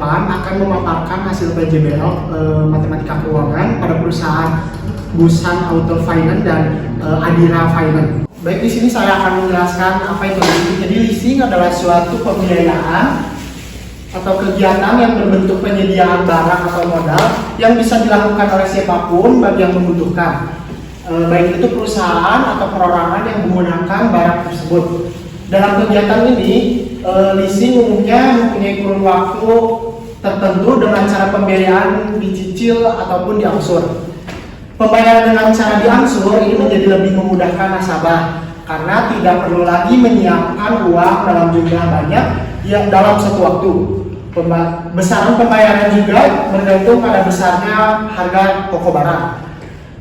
depan akan memaparkan hasil PJBL Matematika Keuangan pada perusahaan Busan Auto Finance dan Adira Finance. Baik, di sini saya akan menjelaskan apa itu leasing. Jadi leasing adalah suatu pembiayaan atau kegiatan yang berbentuk penyediaan barang atau modal yang bisa dilakukan oleh siapapun bagi yang membutuhkan. Baik itu perusahaan atau perorangan yang menggunakan barang tersebut. Dalam kegiatan ini, leasing umumnya mempunyai kurun waktu tertentu dengan cara pembiayaan dicicil ataupun diangsur. Pembayaran dengan cara diangsur ini menjadi lebih memudahkan nasabah karena tidak perlu lagi menyiapkan uang dalam jumlah banyak dalam satu waktu. Besaran pembayaran juga bergantung pada besarnya harga pokok barang,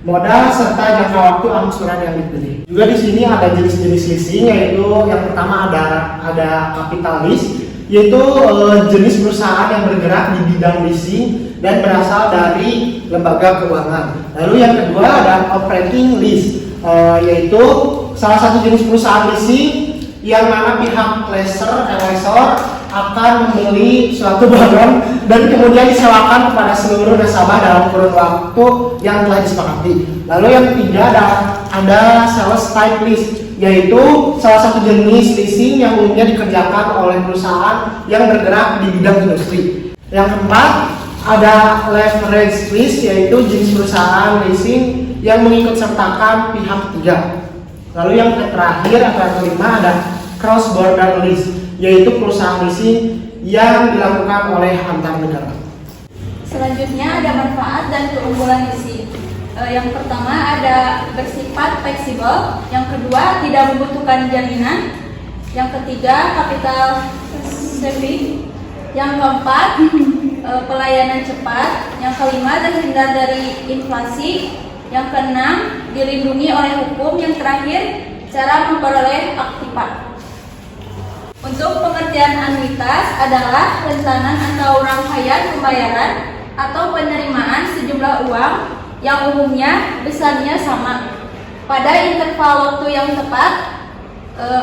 modal serta jangka waktu angsuran yang dipilih. Juga di sini ada jenis-jenis leasing, yaitu yang pertama ada capital lease, yaitu jenis perusahaan yang bergerak di bidang leasing dan berasal dari lembaga keuangan. Lalu yang kedua ada operating lease, yaitu salah satu jenis perusahaan leasing yang mana pihak lessor akan membeli suatu barang dan kemudian disewakan kepada seluruh nasabah dalam kurun waktu yang telah disepakati. Lalu yang ketiga ada sales type lease, yaitu salah satu jenis leasing yang umumnya dikerjakan oleh perusahaan yang bergerak di bidang industri. Yang keempat ada leverage lease, yaitu jenis perusahaan leasing yang mengikut sertakan pihak ketiga. Lalu yang terakhir atau yang kelima ada cross border lease, yaitu perusahaan leasing yang dilakukan oleh antar negara. Selanjutnya ada manfaat dan keunggulan leasing. Yang pertama ada bersifat fleksibel, yang kedua tidak membutuhkan jaminan, yang ketiga capital saving, yang keempat pelayanan cepat, yang kelima terhindar dari inflasi, yang keenam dilindungi oleh hukum, yang terakhir cara memperoleh aktifat. Untuk pengertian anuitas adalah rentanan atau rangkaian pembayaran atau penerimaan sejumlah uang yang umumnya besarnya sama pada interval waktu yang tepat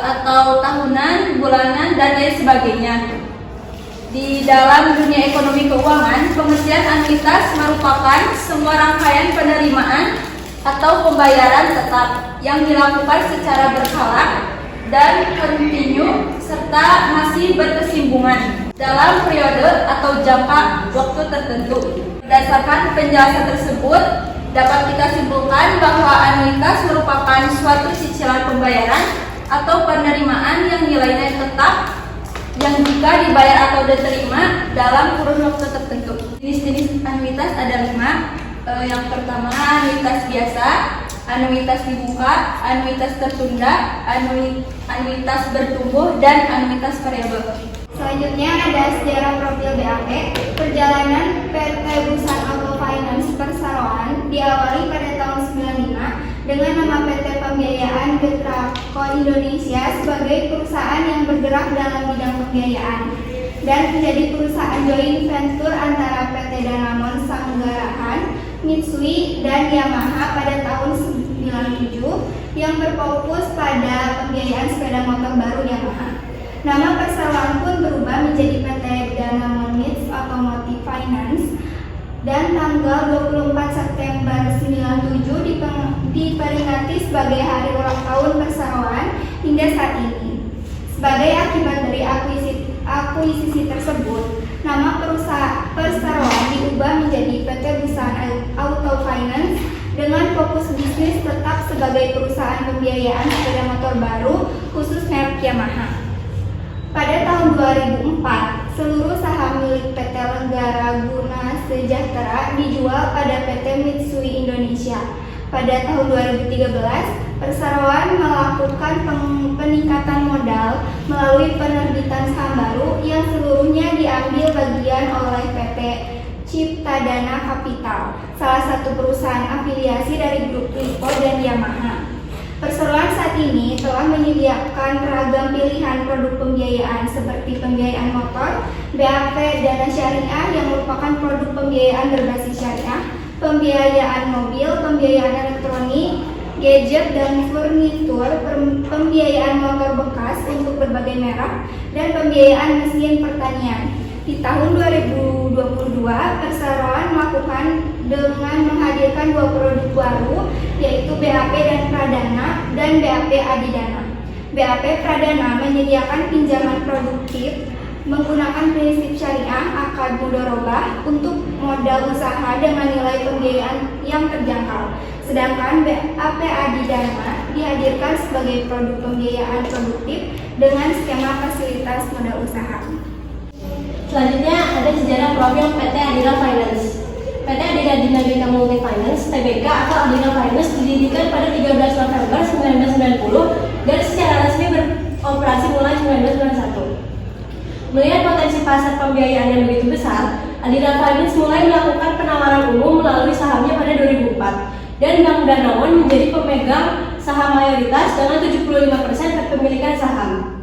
atau tahunan, bulanan, dan lain sebagainya. Di dalam dunia ekonomi keuangan, pengertian anuitas merupakan semua rangkaian penerimaan atau pembayaran tetap yang dilakukan secara berkala dan kontinu serta masih berkesinambungan dalam periode atau jangka waktu tertentu. Berdasarkan penjelasan tersebut, dapat kita simpulkan bahwa anuitas merupakan suatu cicilan pembayaran atau penerimaan yang nilainya tetap yang jika dibayar atau diterima dalam kurun waktu tertentu. Jenis-jenis anuitas ada 5. Yang pertama anuitas biasa, anuitas dibuka, anuitas tertunda, anuitas bertumbuh, dan anuitas variabel. Selanjutnya ada sejarah profil BAP. Perjalanan PT Busan Auto Finance Perseroan diawali pada tahun 95 dengan nama PT Pembiayaan Betrako Indonesia sebagai perusahaan yang bergerak dalam bidang pembiayaan dan menjadi perusahaan joint venture antara PT Danamon Sanggarahan, Mitsui, dan Yamaha pada tahun 97 yang berfokus pada pembiayaan sepeda motor baru Yamaha. Nama perseroan pun berubah menjadi PT Danamon Mits Automotive Finance dan tanggal 24 September 97 diperingati sebagai hari ulang tahun perseroan hingga saat ini. Sebagai akibat dari akuisisi tersebut, nama perusahaan perseroan diubah menjadi PT Busan Auto Finance dengan fokus bisnis tetap sebagai perusahaan pembiayaan sepeda motor baru khusus merek Yamaha. Pada tahun 2004, seluruh saham milik PT Lenggara Guna Sejahtera dijual pada PT Mitsui Indonesia. Pada tahun 2013, perseroan melakukan peningkatan modal melalui penerbitan saham baru yang seluruhnya diambil bagian oleh PT Ciptadana Capital, salah satu perusahaan afiliasi dari grup Lipo dan Yamaha. Perseroan saat ini telah menyediakan ragam pilihan produk pembiayaan seperti pembiayaan motor, BAP Dana Syariah yang merupakan produk pembiayaan berbasis syariah, pembiayaan mobil, pembiayaan elektronik, gadget dan furnitur, pembiayaan motor bekas untuk berbagai merek, dan pembiayaan mesin pertanian. Di tahun 2022, perseroan melakukan dengan menghadirkan 2 produk baru, yaitu BAP dan Pradana dan BAP Adidana. BAP Pradana menyediakan pinjaman produktif menggunakan prinsip syariah akad mudharabah untuk modal usaha dengan nilai pembiayaan yang terjangkau. Sedangkan BAP Adidana dihadirkan sebagai produk pembiayaan produktif dengan skema fasilitas modal usaha. Selanjutnya ada sejarah profil PT Adira Finance. PT Adira Dinamika Multi Finance (TBK) atau Adira Finance didirikan pada 13 November 1990 dan secara resmi beroperasi mulai 1991. Melihat potensi pasar pembiayaan yang begitu besar, Adira Finance mulai melakukan penawaran umum melalui sahamnya pada 2004 dan Bank Danamon menjadi pemegang saham mayoritas dengan 75% kepemilikan saham.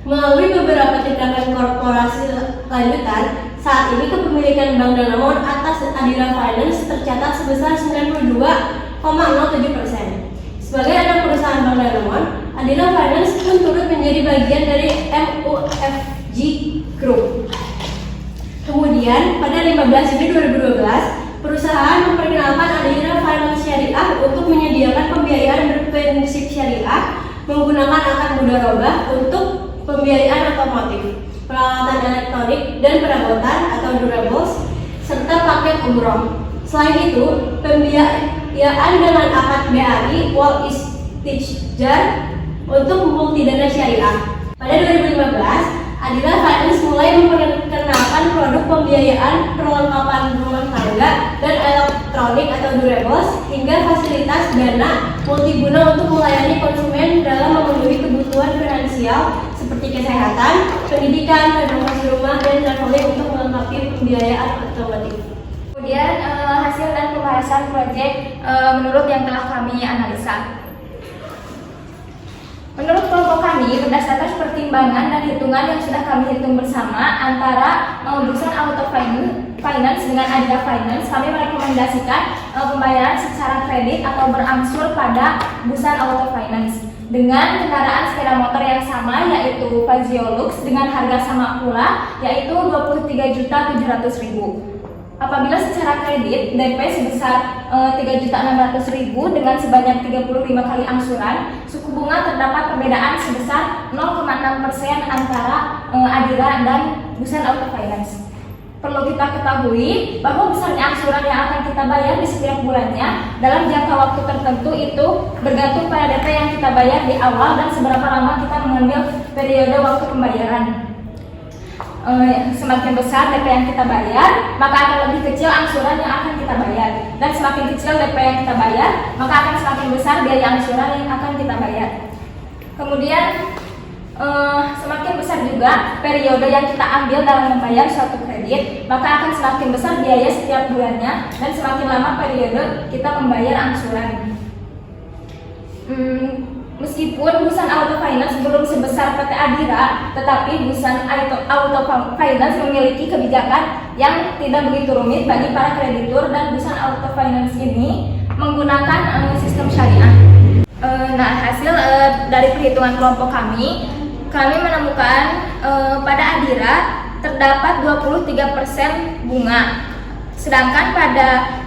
Melalui beberapa tindakan korporasi lanjutan, saat ini kepemilikan Bank Danamon atas Adira Finance tercatat sebesar 92,07%. Sebagai anak perusahaan Bank Danamon, Adira Finance pun turut menjadi bagian dari MUFG Group. Kemudian, pada 15 Juni 2012, perusahaan memperkenalkan Adira Finance Syariah untuk menyediakan pembiayaan berprinsip syariah menggunakan akad mudharabah untuk pembiayaan otomotif, peralatan elektronik dan perabotan atau durables, serta paket umroh. Selain itu, pembiayaan dengan akad BAI Wall Istijjar untuk multidana syariah. Pada 2015, Adira Finance mulai memperkenalkan produk pembiayaan perlengkapan rumah tangga dan elektronik atau durables hingga fasilitas dana multiguna untuk melayani konsumen dalam memenuhi kebutuhan finansial seperti kesehatan, pendidikan, renovasi rumah, dan traveling untuk melengkapi pembiayaan otomotif. Kemudian hasil dan pembahasan proyek menurut yang telah kami analisa. Menurut kelompok kami, berdasarkan pertimbangan dan hitungan yang sudah kami hitung bersama antara Busan Auto Finance dengan Adira Finance, kami merekomendasikan pembayaran secara kredit atau berangsur pada Busan Auto Finance dengan kendaraan sepeda motor yang sama, yaitu Fazio Lux dengan harga sama pula, yaitu Rp23.700.000. Apabila secara kredit DP sebesar Rp3.600.000 dengan sebanyak 35 kali angsuran, suku bunga terdapat perbedaan sebesar 0,6% antara Adira dan Busan Auto Finance. Perlu kita ketahui bahwa besarnya angsuran yang akan kita bayar di setiap bulannya dalam jangka waktu tertentu itu bergantung pada DP yang kita bayar di awal dan seberapa lama kita mengambil periode waktu pembayaran. Semakin besar DP yang kita bayar, maka akan lebih kecil angsuran yang akan kita bayar, dan semakin kecil DP yang kita bayar, maka akan semakin besar biaya angsuran yang akan kita bayar. Kemudian semakin besar juga periode yang kita ambil dalam membayar suatu kredit, maka akan semakin besar biaya setiap bulannya, dan semakin lama periode kita membayar angsuran. Meskipun Busan Auto Finance belum sebesar PT Adira, tetapi Busan Auto Finance memiliki kebijakan yang tidak begitu rumit bagi para kreditur, dan Busan Auto Finance ini menggunakan sistem syariah. Nah, hasil dari perhitungan kelompok kami menemukan pada Adira terdapat 23% bunga, sedangkan pada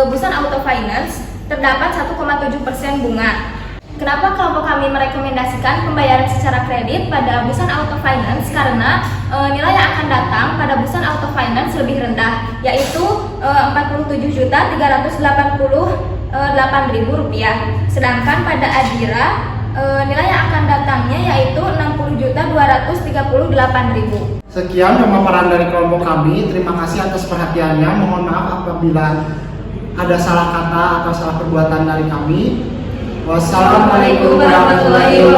Busan Auto Finance terdapat 1,7% bunga. Kenapa kelompok kami merekomendasikan pembayaran secara kredit pada Busan Auto Finance? Karena nilai yang akan datang pada Busan Auto Finance lebih rendah, yaitu Rp47.388.000. Sedangkan pada Adira nilai yang akan datangnya yaitu Rp60.238.000. Sekian pemaparan dari kelompok kami. Terima kasih atas perhatiannya. Mohon maaf apabila ada salah kata atau salah perbuatan dari kami. Wassalamualaikum warahmatullahi wabarakatuh.